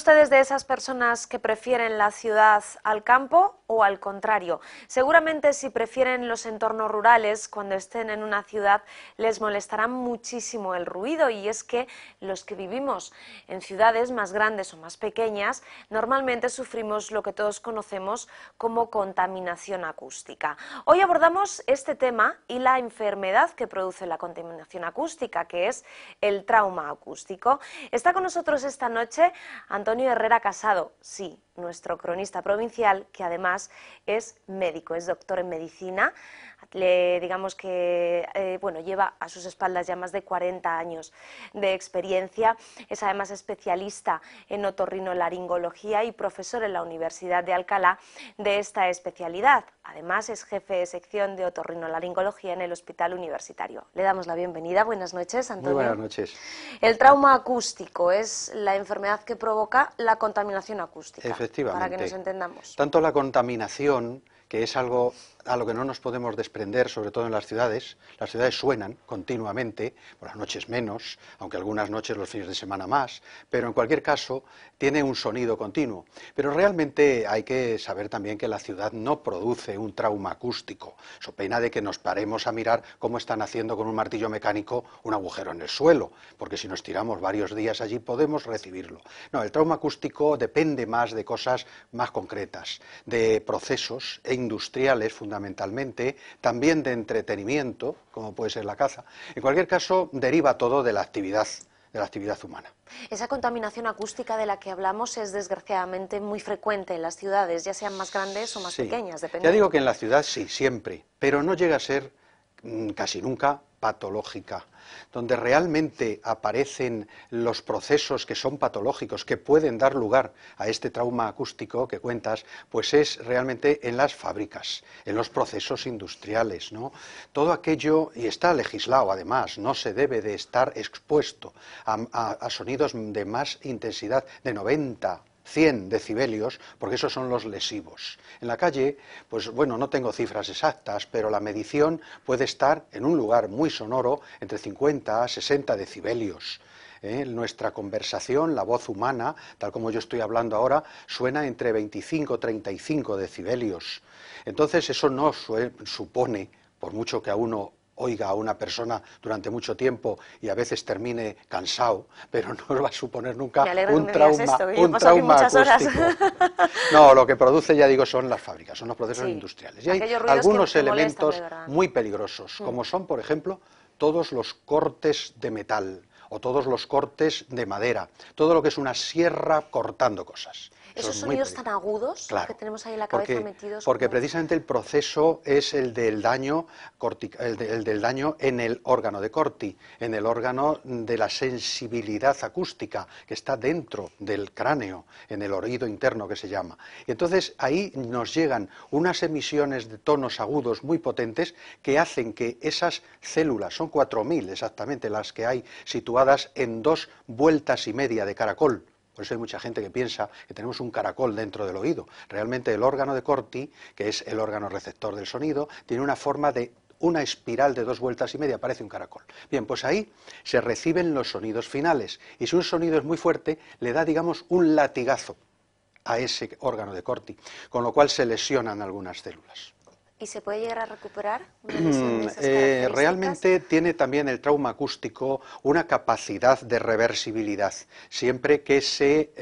ustedes de esas personas que prefieren la ciudad al campo o al contrario? Seguramente si prefieren los entornos rurales, cuando estén en una ciudad les molestará muchísimo el ruido, y es que los que vivimos en ciudades más grandes o más pequeñas normalmente sufrimos lo que todos conocemos como contaminación acústica. Hoy abordamos este tema y la enfermedad que produce la contaminación acústica, que es el trauma acústico. Está con nosotros esta noche Antonio Herrera Casado, sí, nuestro cronista provincial, que además es médico, es doctor en medicina. Digamos que lleva a sus espaldas ya más de 40 años de experiencia. Es además especialista en otorrinolaringología y profesor en la Universidad de Alcalá de esta especialidad. Además es jefe de sección de otorrinolaringología en el Hospital Universitario. Le damos la bienvenida. Buenas noches, Antonio. Muy buenas noches. El trauma acústico es la enfermedad que provoca la contaminación acústica. Efectivamente. Para que nos entendamos. Tanto la contaminación, que es algo a lo que no nos podemos desprender, sobre todo en las ciudades suenan continuamente, por las noches menos, aunque algunas noches los fines de semana más, pero en cualquier caso tiene un sonido continuo. Pero realmente hay que saber también que la ciudad no produce un trauma acústico, so pena de que nos paremos a mirar cómo están haciendo con un martillo mecánico un agujero en el suelo, porque si nos tiramos varios días allí podemos recibirlo. No, el trauma acústico depende más de cosas más concretas, de procesos industriales fundamentalmente, también de entretenimiento, como puede ser la caza. En cualquier caso, deriva todo de la actividad humana. Esa contaminación acústica de la que hablamos es desgraciadamente muy frecuente en las ciudades, ya sean más grandes o más pequeñas, dependiendo. Ya digo que en la ciudad sí, siempre, pero no llega a ser casi nunca patológica. Donde realmente aparecen los procesos que son patológicos, que pueden dar lugar a este trauma acústico que cuentas, pues es realmente en las fábricas, en los procesos industriales, ¿no? Todo aquello, y está legislado además, no se debe de estar expuesto a sonidos de más intensidad, de 90, 100 decibelios, porque esos son los lesivos. En la calle, pues bueno, no tengo cifras exactas, pero la medición puede estar en un lugar muy sonoro entre 50 a 60 decibelios. Nuestra conversación, la voz humana, tal como yo estoy hablando ahora, suena entre 25 y 35 decibelios. Entonces eso no supone, por mucho que a uno oiga a una persona durante mucho tiempo y a veces termine cansado, pero no va a suponer nunca un trauma acústico. No, lo que produce, ya digo, son las fábricas, son los procesos industriales. Y hay algunos elementos muy peligrosos, como son, por ejemplo, todos los cortes de metal o todos los cortes de madera, todo lo que es una sierra cortando cosas. Esos sonidos tan agudos, claro, que tenemos ahí en la cabeza metidos. Porque precisamente el proceso es el del daño en el órgano de Corti, en el órgano de la sensibilidad acústica, que está dentro del cráneo, en el oído interno que se llama. Y entonces ahí nos llegan unas emisiones de tonos agudos muy potentes que hacen que esas células, son 4000 exactamente las que hay situadas en 2,5 vueltas de caracol. Por eso hay mucha gente que piensa que tenemos un caracol dentro del oído. Realmente el órgano de Corti, que es el órgano receptor del sonido, tiene una forma de una espiral de 2,5 vueltas, parece un caracol. Bien, pues ahí se reciben los sonidos finales. Y si un sonido es muy fuerte, le da, digamos, un latigazo a ese órgano de Corti, con lo cual se lesionan algunas células. ¿Y se puede llegar a recuperar una lesión de esas características? Realmente tiene también el trauma acústico una capacidad de reversibilidad, siempre que se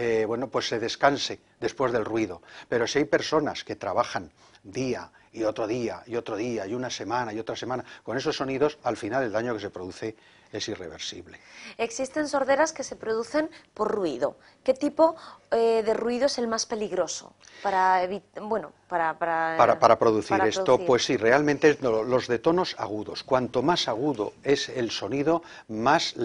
descanse después del ruido. Pero si hay personas que trabajan día y otro día y otro día y una semana y otra semana con esos sonidos, al final el daño que se produce es irreversible. Existen sorderas que se producen por ruido. ¿Qué tipo de ruido es el más peligroso para producir esto? Pues sí, realmente los de tonos agudos. Cuanto más agudo es el sonido, más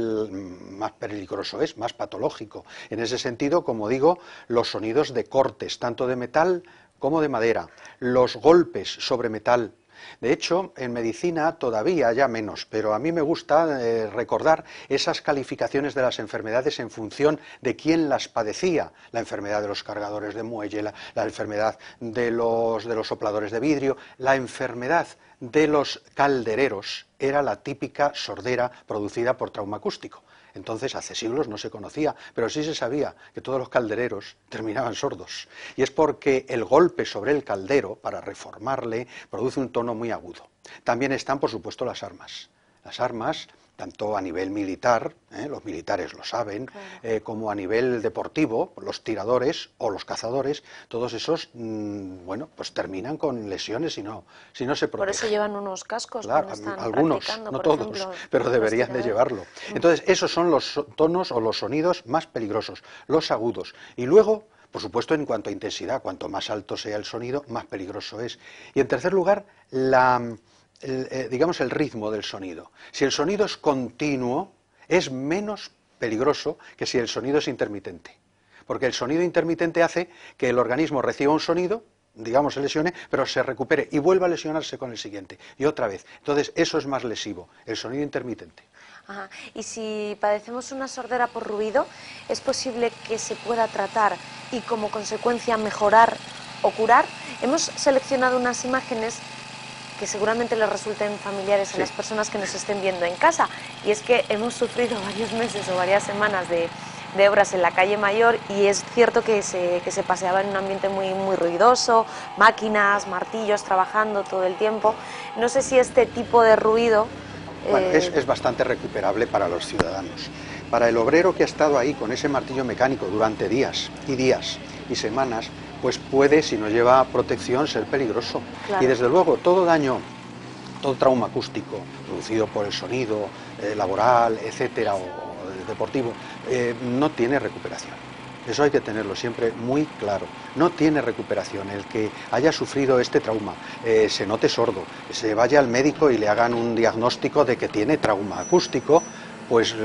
peligroso es, más patológico. En ese sentido, como digo, los sonidos de cortes, tanto de metal como de madera, los golpes sobre metal. De hecho, en medicina todavía ya menos, pero a mí me gusta recordar esas calificaciones de las enfermedades en función de quién las padecía. La enfermedad de los cargadores de muelle, la enfermedad de los sopladores de vidrio, la enfermedad de los caldereros era la típica sordera producida por trauma acústico. Entonces, hace siglos no se conocía, pero sí se sabía que todos los caldereros terminaban sordos. Y es porque el golpe sobre el caldero, para reformarle, produce un tono muy agudo. También están, por supuesto, las armas. Las armas, tanto a nivel militar, los militares lo saben, Claro. como a nivel deportivo, los tiradores o los cazadores, todos esos, bueno, pues terminan con lesiones si no se Por eso protegen. llevan unos cascos Claro, cuando están algunos, practicando, no por todos, ejemplo, pero los deberían de tiradores. llevarlo. Entonces, esos son los tonos o los sonidos más peligrosos, los agudos. Y luego, por supuesto, en cuanto a intensidad, cuanto más alto sea el sonido, más peligroso es. Y en tercer lugar, digamos el ritmo del sonido. Si el sonido es continuo, es menos peligroso que si el sonido es intermitente. Porque el sonido intermitente hace que el organismo reciba un sonido, digamos se lesione, pero se recupere y vuelva a lesionarse con el siguiente. Y otra vez. Entonces, eso es más lesivo, el sonido intermitente. Ajá. Y si padecemos una sordera por ruido, ¿es posible que se pueda tratar y como consecuencia mejorar o curar? Hemos seleccionado unas imágenes que seguramente les resulten familiares a Sí. las personas que nos estén viendo en casa. Y es que hemos sufrido varios meses o varias semanas de obras en la calle Mayor y es cierto que se paseaba en un ambiente muy ruidoso, máquinas, martillos trabajando todo el tiempo. No sé si este tipo de ruido... Bueno, es bastante recuperable para los ciudadanos. Para el obrero que ha estado ahí con ese martillo mecánico durante días y semanas, pues puede, si no lleva protección, ser peligroso. Claro. Y desde luego, todo daño, todo trauma acústico producido por el sonido laboral, etcétera, o deportivo, no tiene recuperación. Eso hay que tenerlo siempre muy claro. No tiene recuperación. El que haya sufrido este trauma, se note sordo, se vaya al médico y le hagan un diagnóstico de que tiene trauma acústico, pues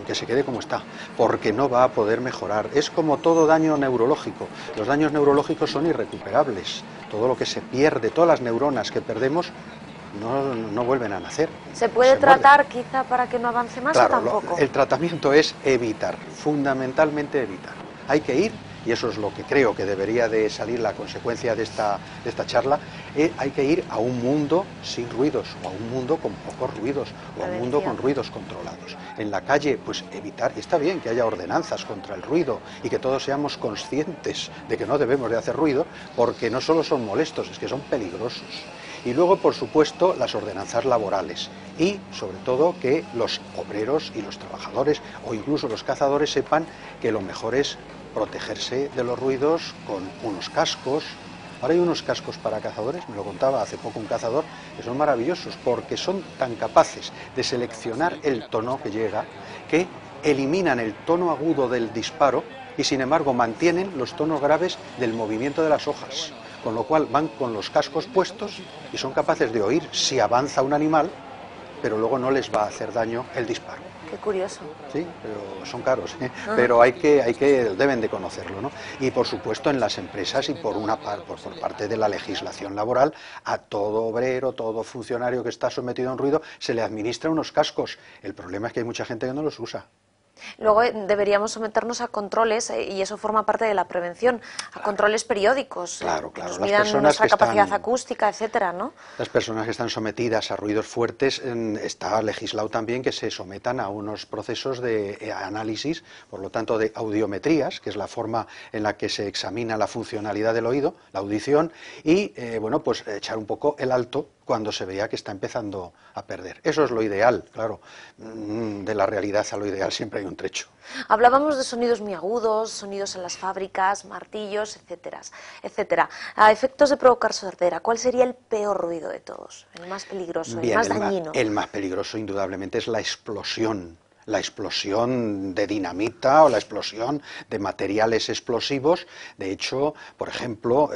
que se quede como está, porque no va a poder mejorar. Es como todo daño neurológico. Los daños neurológicos son irrecuperables. Todo lo que se pierde, todas las neuronas que perdemos, no vuelven a nacer. ¿Se puede tratar quizá para que no avance más o tampoco? El tratamiento es evitar, fundamentalmente evitar. Hay que ir, y eso es lo que creo que debería de salir la consecuencia de esta charla, hay que ir a un mundo sin ruidos, o a un mundo con pocos ruidos, o a un mundo con ruidos controlados. En la calle, pues evitar, y está bien que haya ordenanzas contra el ruido y que todos seamos conscientes de que no debemos de hacer ruido, porque no solo son molestos, es que son peligrosos. Y luego, por supuesto, las ordenanzas laborales y, sobre todo, que los obreros y los trabajadores o incluso los cazadores sepan que lo mejor es protegerse de los ruidos con unos cascos. Ahora hay unos cascos para cazadores, me lo contaba hace poco un cazador, que son maravillosos porque son tan capaces de seleccionar el tono que llega que eliminan el tono agudo del disparo y, sin embargo, mantienen los tonos graves del movimiento de las hojas. Con lo cual van con los cascos puestos y son capaces de oír si avanza un animal, pero luego no les va a hacer daño el disparo. Qué curioso. Sí, pero son caros, pero deben de conocerlo, ¿no? Y por supuesto en las empresas y por parte de la legislación laboral, a todo obrero, todo funcionario que está sometido a un ruido, se le administra unos cascos. El problema es que hay mucha gente que no los usa. Luego deberíamos someternos a controles y eso forma parte de la prevención, a controles periódicos, Claro. que nos Las midan personas nuestra que están, capacidad acústica, etcétera, ¿no? Las personas que están sometidas a ruidos fuertes, está legislado también que se sometan a unos procesos de análisis, por lo tanto de audiometrías, que es la forma en la que se examina la funcionalidad del oído, la audición, y bueno, pues echar un poco el alto cuando se vea que está empezando a perder. Eso es lo ideal, claro. De la realidad a lo ideal siempre hay un trecho. Hablábamos de sonidos muy agudos, sonidos en las fábricas, martillos, etcétera. A efectos de provocar sordera, ¿cuál sería el peor ruido de todos? El más peligroso, el más dañino. El más peligroso, indudablemente, es la explosión. La explosión de dinamita o la explosión de materiales explosivos. De hecho, por ejemplo,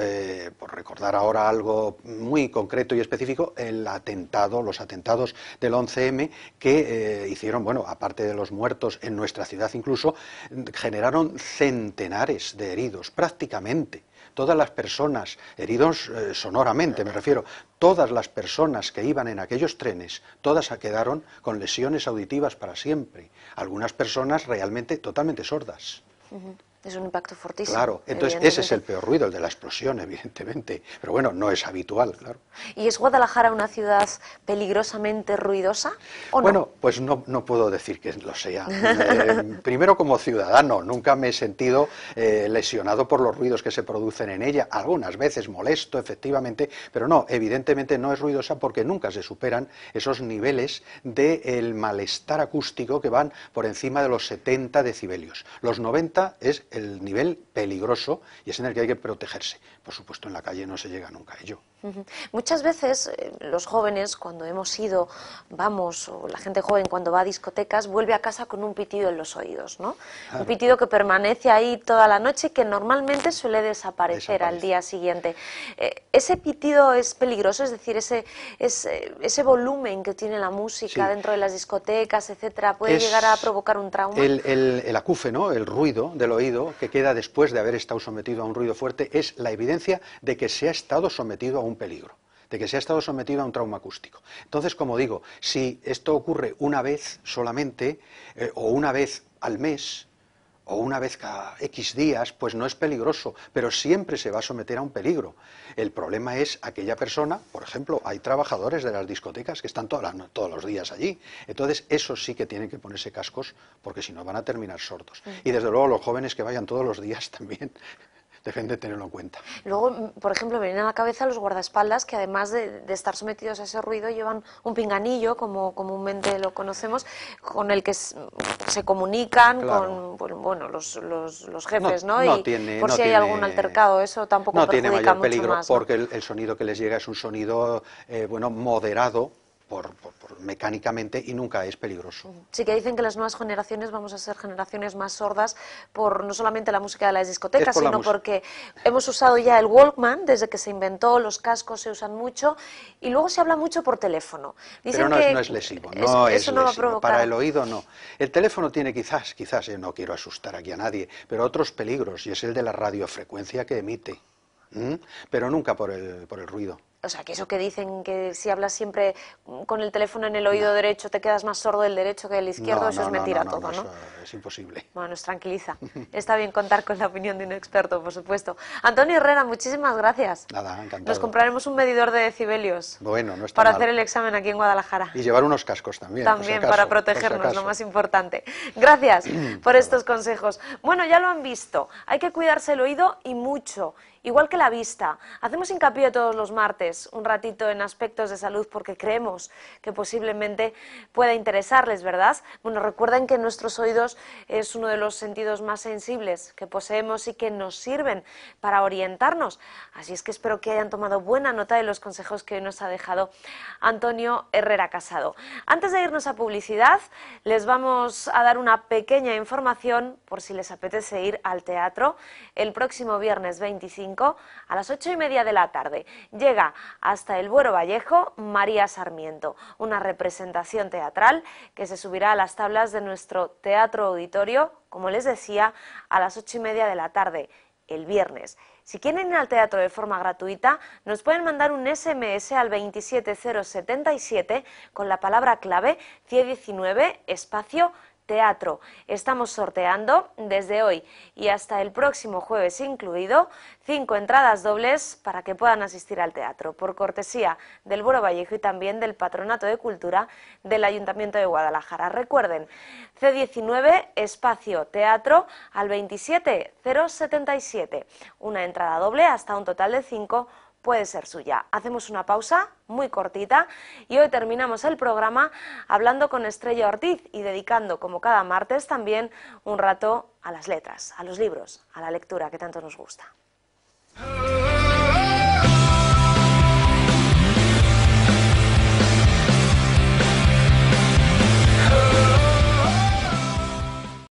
por recordar ahora algo muy concreto y específico, los atentados del 11M que hicieron, bueno, aparte de los muertos en nuestra ciudad incluso, generaron centenares de heridos, prácticamente. Todas las personas, heridos sonoramente me refiero, todas las personas que iban en aquellos trenes, todas quedaron con lesiones auditivas para siempre. Algunas personas realmente totalmente sordas. Es un impacto fortísimo. Claro, entonces ese es el peor ruido, el de la explosión, evidentemente. Pero bueno, no es habitual, claro. ¿Y es Guadalajara una ciudad peligrosamente ruidosa o no? Bueno, pues no puedo decir que lo sea. Primero, como ciudadano, nunca me he sentido lesionado por los ruidos que se producen en ella. Algunas veces molesto, efectivamente, pero no, evidentemente no es ruidosa porque nunca se superan esos niveles del malestar acústico que van por encima de los 70 decibelios. Los 90 es el nivel peligroso y es en el que hay que protegerse. Por supuesto, en la calle no se llega nunca a ello. Muchas veces los jóvenes, cuando hemos ido, vamos, o la gente joven cuando va a discotecas, vuelve a casa con un pitido en los oídos, ¿no? Claro. Un pitido que permanece ahí toda la noche y que normalmente suele desaparecer al día siguiente. ¿Ese pitido es peligroso? Es decir, ese volumen que tiene la música dentro de las discotecas, etcétera, ¿puede llegar a provocar un trauma? El acúfeno, el ruido del oído que queda después de haber estado sometido a un ruido fuerte es la evidencia de que se ha estado sometido a un peligro, de que se ha estado sometido a un trauma acústico. Entonces, como digo, si esto ocurre una vez solamente, o una vez al mes, o una vez cada X días, pues no es peligroso, pero siempre se va a someter a un peligro. El problema es aquella persona, por ejemplo, hay trabajadores de las discotecas que están todos los días allí, entonces esos sí que tienen que ponerse cascos, porque si no van a terminar sordos. Y desde luego los jóvenes que vayan todos los días también deben de tenerlo en cuenta. Luego, por ejemplo, me vienen a la cabeza los guardaespaldas que además de estar sometidos a ese ruido llevan un pinganillo, como comúnmente lo conocemos, con el que se comunican con bueno, los jefes, ¿no? Y por si hay algún altercado, eso tampoco perjudica mucho más. No tiene mayor peligro porque el sonido que les llega es un sonido bueno, moderado, mecánicamente, y nunca es peligroso. Sí que dicen que las nuevas generaciones vamos a ser generaciones más sordas por no solamente la música de las discotecas, sino porque hemos usado ya el Walkman desde que se inventó, los cascos se usan mucho y luego se habla mucho por teléfono. Dicen pero que no es lesivo, eso no va a provocar. Para el oído no. El teléfono tiene quizás, no quiero asustar aquí a nadie, pero otros peligros, y es el de la radiofrecuencia que emite, pero nunca por el ruido. O sea, que eso que dicen que si hablas siempre con el teléfono en el oído derecho te quedas más sordo del derecho que del izquierdo, eso es mentira todo, ¿no? Eso es imposible. Bueno, nos tranquiliza. Está bien contar con la opinión de un experto, por supuesto. Antonio Herrera, muchísimas gracias. Nada, encantado. Nos compraremos un medidor de decibelios. Bueno, no está para mal. Hacer el examen aquí en Guadalajara. Y llevar unos cascos también. También, para protegernos, lo más importante. Gracias por estos consejos. Bueno, ya lo han visto. Hay que cuidarse el oído y mucho. Igual que la vista, hacemos hincapié todos los martes, un ratito en aspectos de salud porque creemos que posiblemente pueda interesarles, ¿verdad? Bueno, recuerden que nuestros oídos es uno de los sentidos más sensibles que poseemos y que nos sirven para orientarnos. Así es que espero que hayan tomado buena nota de los consejos que hoy nos ha dejado Antonio Herrera Casado. Antes de irnos a publicidad, les vamos a dar una pequeña información por si les apetece ir al teatro el próximo viernes 25 a las 8:30 de la tarde. Llega hasta el Buero Vallejo María Sarmiento, una representación teatral que se subirá a las tablas de nuestro teatro auditorio, como les decía, a las 8:30 de la tarde, el viernes. Si quieren ir al teatro de forma gratuita, nos pueden mandar un SMS al 27077 con la palabra clave CIE19 espacio teatro. Estamos sorteando desde hoy y hasta el próximo jueves incluido 5 entradas dobles para que puedan asistir al teatro, por cortesía del Buero Vallejo y también del Patronato de Cultura del Ayuntamiento de Guadalajara. Recuerden, C19 espacio teatro al 27077. Una entrada doble hasta un total de 5 puede ser suya. Hacemos una pausa muy cortita y hoy terminamos el programa hablando con Estrella Ortiz y dedicando, como cada martes, también un rato a las letras, a los libros, a la lectura que tanto nos gusta.